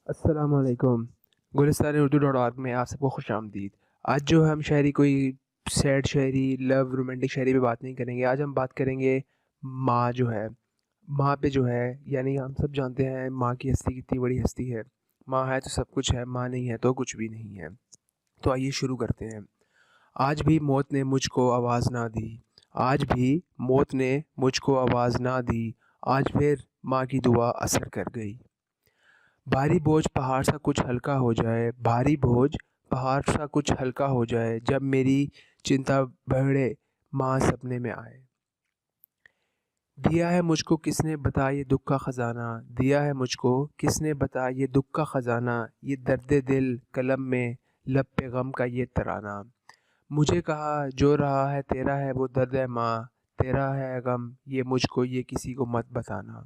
السلام علیکم۔ گلستان اردو ڈاٹ آرگ میں آپ سب کو خوش آمدید۔ آج جو ہم شاعری کوئی سیڈ شاعری لو رومانٹک شاعری پہ بات نہیں کریں گے، آج ہم بات کریں گے ماں جو ہے، ماں پہ جو ہے، یعنی ہم سب جانتے ہیں ماں کی ہستی کتنی بڑی ہستی ہے۔ ماں ہے تو سب کچھ ہے، ماں نہیں ہے تو کچھ بھی نہیں ہے۔ تو آئیے شروع کرتے ہیں۔ آج بھی موت نے مجھ کو آواز نہ دی، آج بھی موت نے مجھ کو آواز نہ دی، آج پھر ماں کی دعا اثر کر گئی۔ بھاری بوجھ پہاڑ سا کچھ ہلکا ہو جائے، بھاری بوجھ پہاڑ سا کچھ ہلکا ہو جائے، جب میری چنتا بڑھے ماں سپنے میں آئے۔ دیا ہے مجھ کو کس نے بتا یہ دکھ کا خزانہ، دیا ہے مجھ کو کس نے بتا یہ دکھ کا خزانہ، یہ درد دل قلم میں لب پہ غم کا یہ ترانہ۔ مجھے کہا جو رہا ہے تیرا ہے وہ درد ہے ماں، تیرا ہے غم یہ مجھ کو یہ کسی کو مت بتانا۔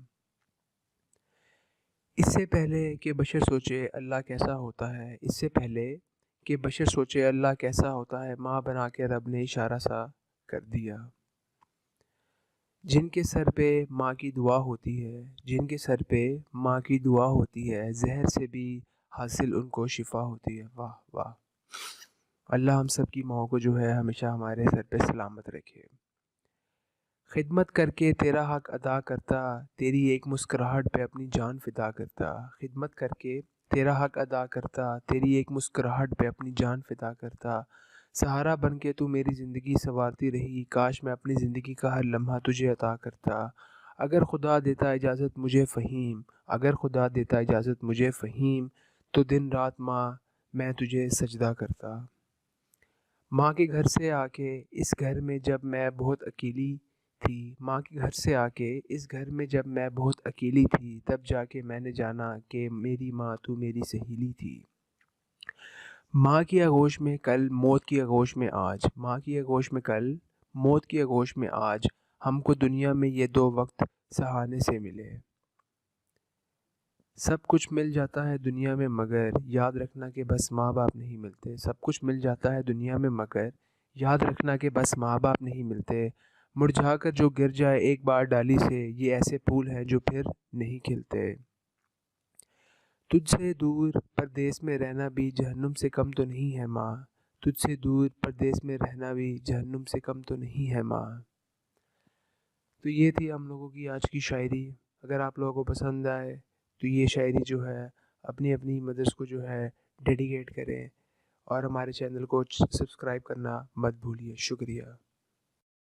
اس سے پہلے کہ بشر سوچے اللہ کیسا ہوتا ہے، اس سے پہلے کہ بشر سوچے اللہ کیسا ہوتا ہے، ماں بنا کے رب نے اشارہ سا کر دیا۔ جن کے سر پہ ماں کی دعا ہوتی ہے، جن کے سر پہ ماں کی دعا ہوتی ہے، زہر سے بھی حاصل ان کو شفا ہوتی ہے۔ واہ واہ! اللہ ہم سب کی ماں کو جو ہے ہمیشہ ہمارے سر پہ سلامت رکھے۔ خدمت کر کے تیرا حق ادا کرتا، تیری ایک مسکراہٹ پہ اپنی جان فدا کرتا۔ خدمت کر کے تیرا حق ادا کرتا، تیری ایک مسکراہٹ پہ اپنی جان فدا کرتا۔ سہارا بن کے تو میری زندگی سنوارتی رہی، کاش میں اپنی زندگی کا ہر لمحہ تجھے عطا کرتا۔ اگر خدا دیتا اجازت مجھے فہیم، اگر خدا دیتا اجازت مجھے فہیم، تو دن رات ماں میں تجھے سجدہ کرتا۔ ماں کے گھر سے آ کے اس گھر میں جب میں بہت اکیلی تھی، ماں کے گھر سے آ کے اس گھر میں جب میں بہت اکیلی تھی، تب جا کے میں نے جانا کہ میری ماں تو میری سہیلی تھی۔ ماں کی آغوش میں کل موت کی آغوش میں آج، ماں کی آغوش میں کل موت کی آغوش میں آج، ہم کو دنیا میں یہ دو وقت سہانے سے ملے۔ سب کچھ مل جاتا ہے دنیا میں مگر یاد رکھنا کہ بس ماں باپ نہیں ملتے، سب کچھ مل جاتا ہے دنیا میں مگر یاد رکھنا کہ بس ماں باپ نہیں ملتے۔ مرجھا کر جو گر جائے ایک بار ڈالی سے، یہ ایسے پھول ہیں جو پھر نہیں کھلتے۔ تجھ سے دور پردیس میں رہنا بھی جہنم سے کم تو نہیں ہے ماں، تجھ سے دور پردیس میں رہنا بھی جہنم سے کم تو نہیں ہے ماں۔ تو یہ تھی ہم لوگوں کی آج کی شاعری۔ اگر آپ لوگوں کو پسند آئے تو یہ شاعری جو ہے اپنی اپنی مدرس کو جو ہے ڈیڈیکیٹ کریں، اور ہمارے چینل کو سبسکرائب کرنا مت بھولیے۔ شکریہ۔